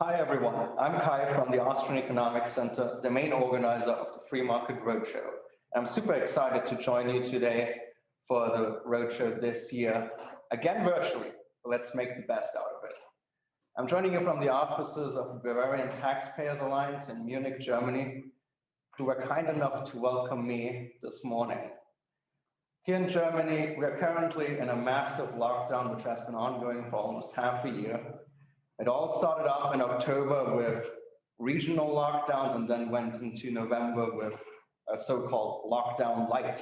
Hi everyone, I'm Kai from the Austrian Economic Center, the main organizer of the Free Market Roadshow. I'm super excited to join you today for the roadshow this year, again virtually. Let's make the best out of it. I'm joining you from the offices of the Bavarian Taxpayers Alliance in Munich, Germany, who were kind enough to welcome me this morning. Here in Germany, we are currently in a massive lockdown which has been ongoing for almost half a year. It all started off in October with regional lockdowns and then went into November with a so-called lockdown light,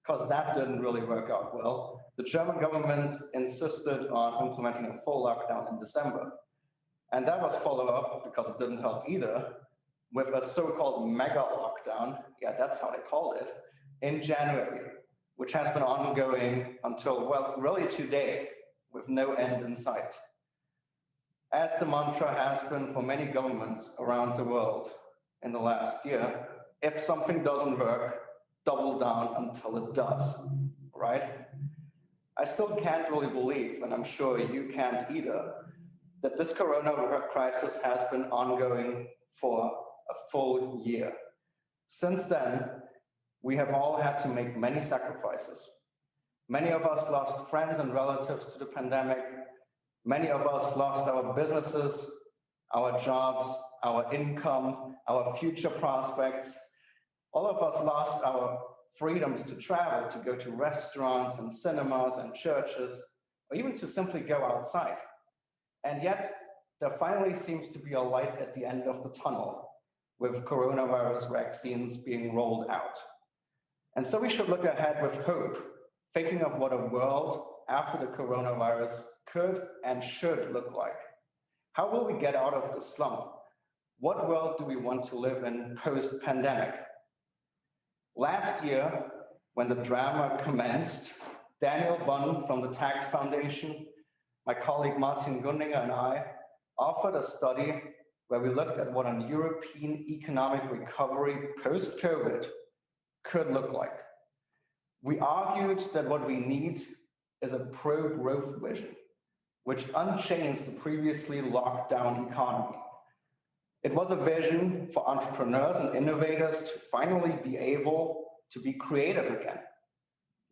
because that didn't really work out well. The German government insisted on implementing a full lockdown in December. And that was followed up, because it didn't help either, with a so-called mega lockdown, yeah, that's how they called it, in January, which has been ongoing until, well, really today, with no end in sight. As the mantra has been for many governments around the world in the last year, if something doesn't work, double down until it does, right? I still can't really believe, and I'm sure you can't either, that this corona crisis has been ongoing for a full year. Since then, we have all had to make many sacrifices. Many of us lost friends and relatives to the pandemic. Many of us lost our businesses, our jobs, our income, our future prospects. All of us lost our freedoms to travel, to go to restaurants and cinemas and churches, or even to simply go outside. And yet, there finally seems to be a light at the end of the tunnel, with coronavirus vaccines being rolled out. And so we should look ahead with hope, thinking of what a world after the coronavirus could and should look like. How will we get out of the slump? What world do we want to live in post-pandemic? Last year, when the drama commenced, Daniel Bunn from the Tax Foundation, my colleague Martin Gundinger and I offered a study where we looked at what a European economic recovery post-COVID could look like. We argued that what we need is a pro-growth vision, which unchains the previously locked down economy. It was a vision for entrepreneurs and innovators to finally be able to be creative again.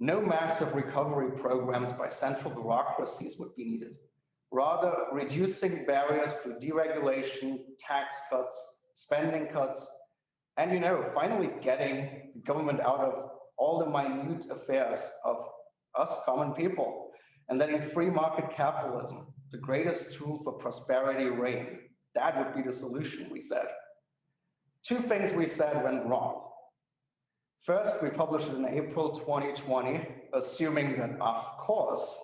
No massive recovery programs by central bureaucracies would be needed. Rather, reducing barriers through deregulation, tax cuts, spending cuts, and finally getting the government out of all the minute affairs of us common people, and letting free market capitalism, the greatest tool for prosperity, reign. That would be the solution, we said. Two things we said went wrong. First, we published it in April 2020, assuming that, of course,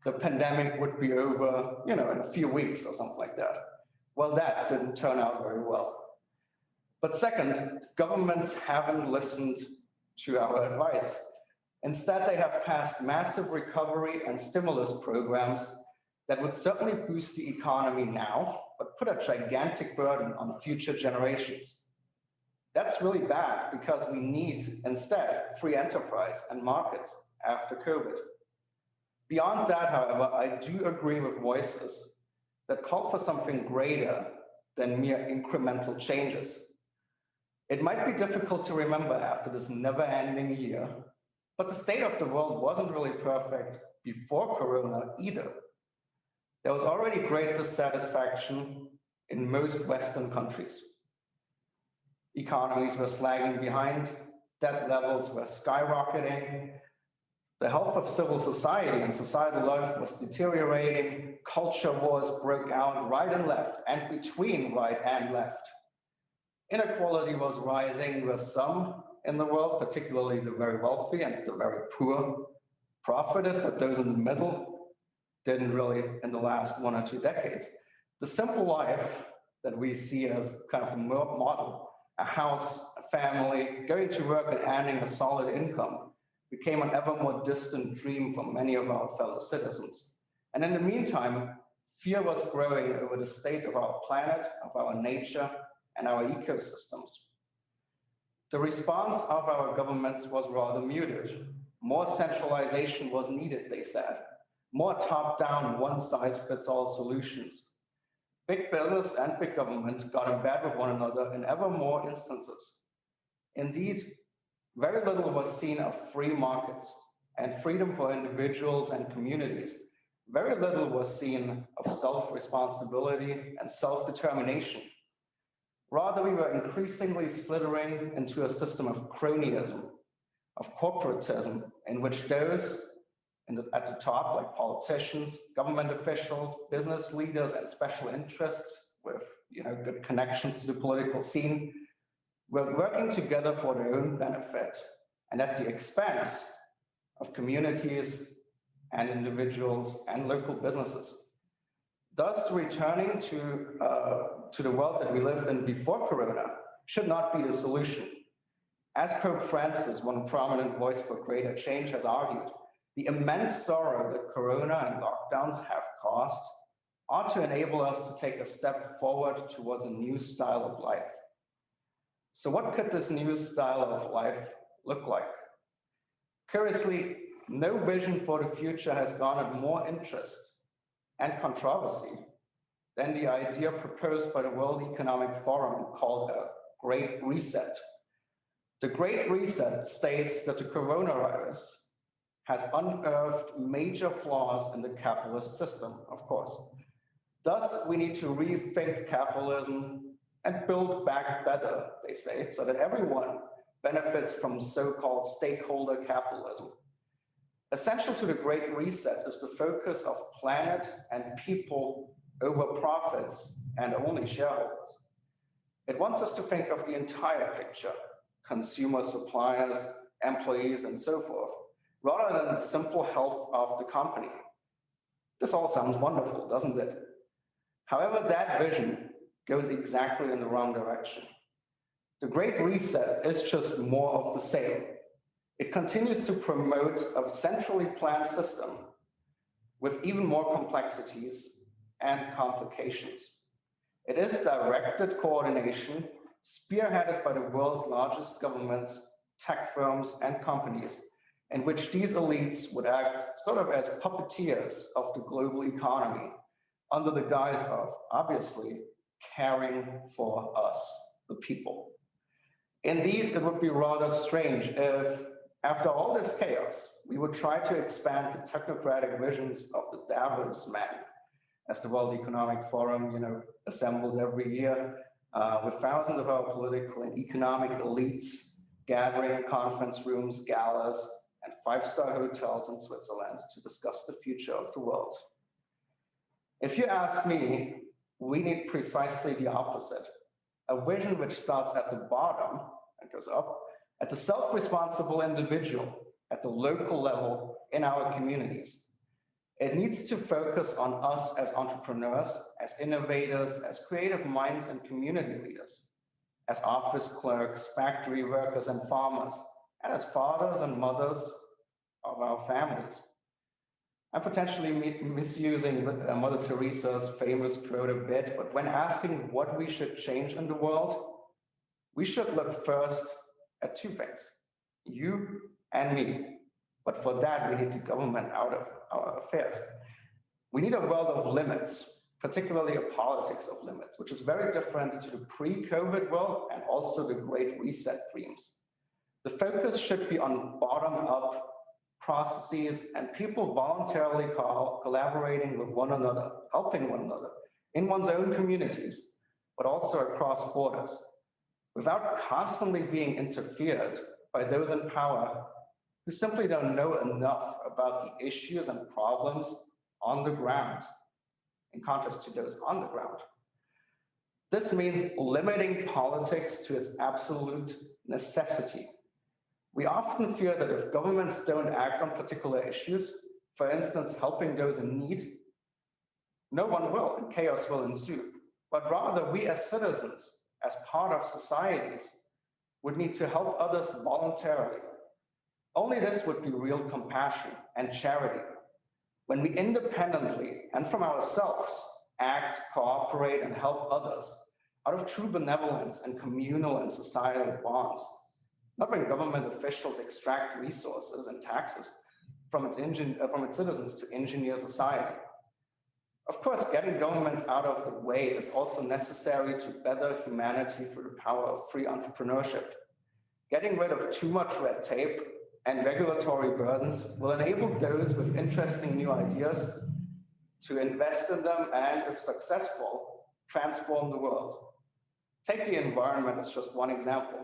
the pandemic would be over, in a few weeks or something like that. Well, that didn't turn out very well. But second, governments haven't listened to our advice. Instead, they have passed massive recovery and stimulus programs that would certainly boost the economy now, but put a gigantic burden on future generations. That's really bad, because we need, instead, free enterprise and markets after COVID. Beyond that, however, I do agree with voices that call for something greater than mere incremental changes. It might be difficult to remember after this never-ending year, but the state of the world wasn't really perfect before Corona either. There was already great dissatisfaction in most Western countries. Economies were lagging behind, debt levels were skyrocketing, the health of civil society and societal life was deteriorating, culture wars broke out right and left, and between right and left. Inequality was rising, with some in the world, particularly the very wealthy and the very poor, profited, but those in the middle didn't really in the last 1 or 2 decades. The simple life that we see as kind of the model, a house, a family, going to work and earning a solid income, became an ever more distant dream for many of our fellow citizens. And in the meantime, fear was growing over the state of our planet, of our nature, and our ecosystems. The response of our governments was rather muted. More centralization was needed, they said. More top-down, one-size-fits-all solutions. Big business and big government got in bed with one another in ever more instances. Indeed, very little was seen of free markets and freedom for individuals and communities. Very little was seen of self-responsibility and self-determination. Rather, we were increasingly slithering into a system of cronyism, of corporatism, in which those at the top, like politicians, government officials, business leaders, and special interests with good connections to the political scene, were working together for their own benefit and at the expense of communities and individuals and local businesses. Thus, returning to the world that we lived in before Corona should not be the solution. As Pope Francis, one prominent voice for greater change, has argued, the immense sorrow that Corona and lockdowns have caused ought to enable us to take a step forward towards a new style of life. So what could this new style of life look like? Curiously, no vision for the future has garnered more interest and controversy than the idea proposed by the World Economic Forum called a Great Reset. The Great Reset states that the coronavirus has unearthed major flaws in the capitalist system, of course. Thus, we need to rethink capitalism and build back better, they say, so that everyone benefits from so-called stakeholder capitalism. Essential to the Great Reset is the focus of planet and people over profits and only shareholders. It wants us to think of the entire picture, consumers, suppliers, employees, and so forth, rather than the simple health of the company. This all sounds wonderful, doesn't it? However, that vision goes exactly in the wrong direction. The Great Reset is just more of the same. It continues to promote a centrally planned system with even more complexities and complications. It is directed coordination spearheaded by the world's largest governments, tech firms, and companies, in which these elites would act sort of as puppeteers of the global economy under the guise of, obviously, caring for us, the people. Indeed, it would be rather strange if, after all this chaos, we would try to expand the technocratic visions of the Davos man, as the World Economic Forum, assembles every year with thousands of our political and economic elites gathering in conference rooms, galas, and five-star hotels in Switzerland to discuss the future of the world. If you ask me, we need precisely the opposite, a vision which starts at the bottom and goes up, at the self-responsible individual, at the local level in our communities. It needs to focus on us as entrepreneurs, as innovators, as creative minds and community leaders, as office clerks, factory workers and farmers, and as fathers and mothers of our families. I'm potentially misusing Mother Teresa's famous quote a bit, but when asking what we should change in the world, we should look first at two things, you and me. But for that, we need the government out of our affairs. We need a world of limits, particularly a politics of limits, which is very different to the pre-COVID world and also the Great Reset dreams. The focus should be on bottom-up processes and people voluntarily collaborating with one another, helping one another in one's own communities, but also across borders, without constantly being interfered by those in power who simply don't know enough about the issues and problems on the ground, in contrast to those on the ground. This means limiting politics to its absolute necessity. We often fear that if governments don't act on particular issues, for instance, helping those in need, no one will, and chaos will ensue. But rather, we as citizens, as part of societies, would need to help others voluntarily. Only this would be real compassion and charity. When we independently and from ourselves act, cooperate, and help others out of true benevolence and communal and societal bonds, not when government officials extract resources and taxes from its citizens to engineer society. Of course, getting governments out of the way is also necessary to better humanity through the power of free entrepreneurship. Getting rid of too much red tape and regulatory burdens will enable those with interesting new ideas to invest in them and, if successful, transform the world. Take the environment as just one example.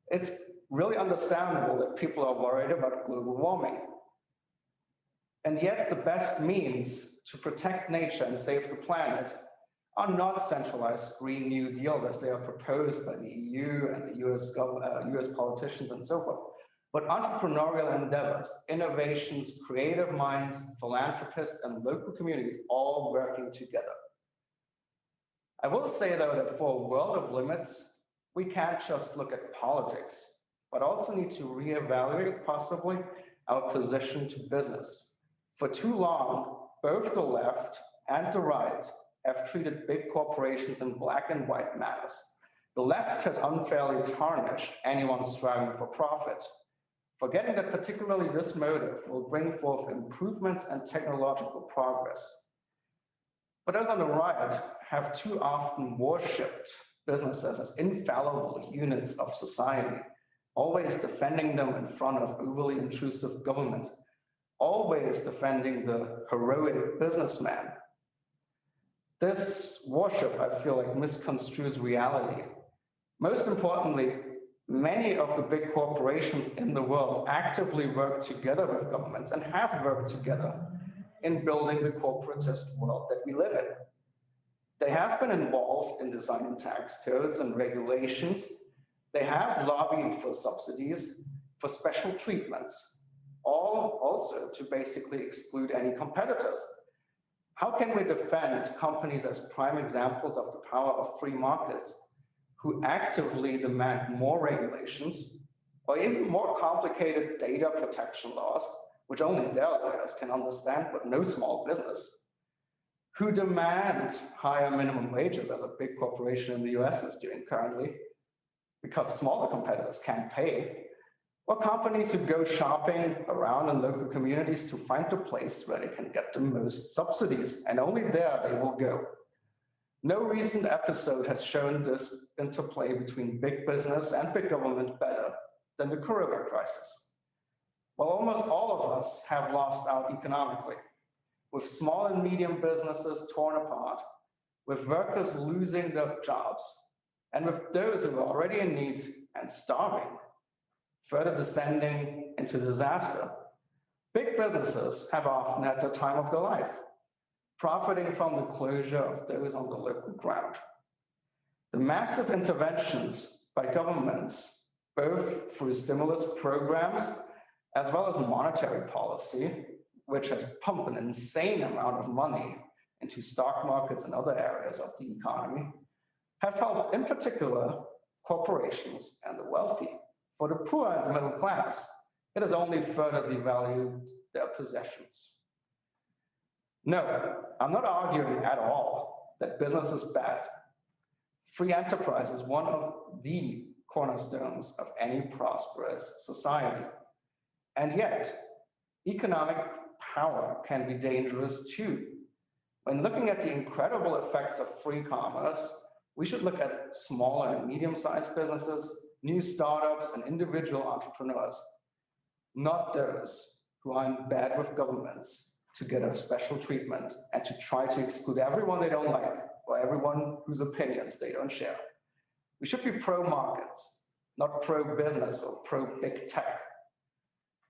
It's really understandable that people are worried about global warming. And yet the best means to protect nature and save the planet are not centralized Green New Deals as they are proposed by the EU and the US politicians and so forth, but entrepreneurial endeavors, innovations, creative minds, philanthropists, and local communities all working together. I will say, though, that for a world of limits, we can't just look at politics, but also need to reevaluate possibly our position to business. For too long, both the left and the right have treated big corporations in black and white manners. The left has unfairly tarnished anyone striving for profit, forgetting that particularly this motive will bring forth improvements and technological progress. But those on the right have too often worshipped businesses as infallible units of society, always defending them in front of overly intrusive government, always defending the heroic businessman. This worship, I feel like, misconstrues reality. Most importantly, many of the big corporations in the world actively work together with governments and have worked together in building the corporatist world that we live in. They have been involved in designing tax codes and regulations. They have lobbied for subsidies, for special treatments, all also to basically exclude any competitors. How can we defend companies as prime examples of the power of free markets who actively demand more regulations or even more complicated data protection laws, which only their lawyers can understand, but no small business, who demand higher minimum wages, as a big corporation in the US is doing currently, because smaller competitors can't pay, or companies who go shopping around in local communities to find a place where they can get the most subsidies, and only there they will go. No recent episode has shown this interplay between big business and big government better than the Corona crisis. While almost all of us have lost out economically, with small and medium businesses torn apart, with workers losing their jobs, and with those who are already in need and starving, further descending into disaster, big businesses have often had the time of their life, profiting from the closure of those on the local ground. The massive interventions by governments, both through stimulus programs as well as monetary policy, which has pumped an insane amount of money into stock markets and other areas of the economy, have helped, in particular, corporations and the wealthy. For the poor and the middle class, it has only further devalued their possessions. No, I'm not arguing at all that business is bad. Free enterprise is one of the cornerstones of any prosperous society. And yet, economic power can be dangerous too. When looking at the incredible effects of free commerce, we should look at smaller and medium-sized businesses, new startups, and individual entrepreneurs, not those who are in bed with governments to get a special treatment and to try to exclude everyone they don't like or everyone whose opinions they don't share. We should be pro-markets, not pro-business or pro-big tech.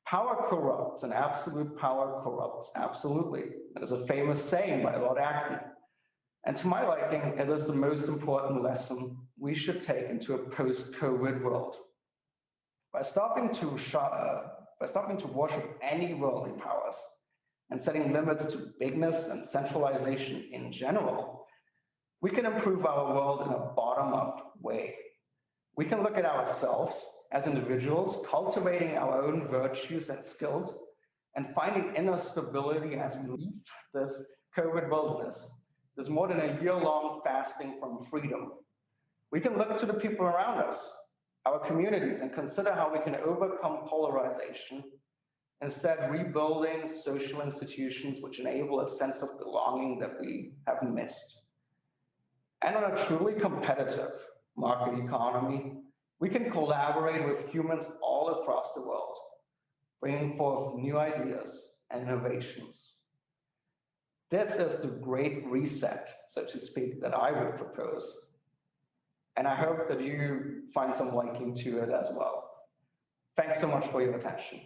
Power corrupts and absolute power corrupts absolutely. That is a famous saying by Lord Acton. And to my liking, it is the most important lesson we should take into a post-COVID world. By stopping to worship any worldly powers and setting limits to bigness and centralization in general, we can improve our world in a bottom-up way. We can look at ourselves as individuals, cultivating our own virtues and skills, and finding inner stability as we leave this COVID wilderness. There's more than a year-long fasting from freedom. We can look to the people around us, our communities, and consider how we can overcome polarization instead rebuilding social institutions which enable a sense of belonging that we have missed. And on a truly competitive market economy, we can collaborate with humans all across the world, bringing forth new ideas and innovations. This is the great reset, so to speak, that I would propose. And I hope that you find some liking to it as well. Thanks so much for your attention.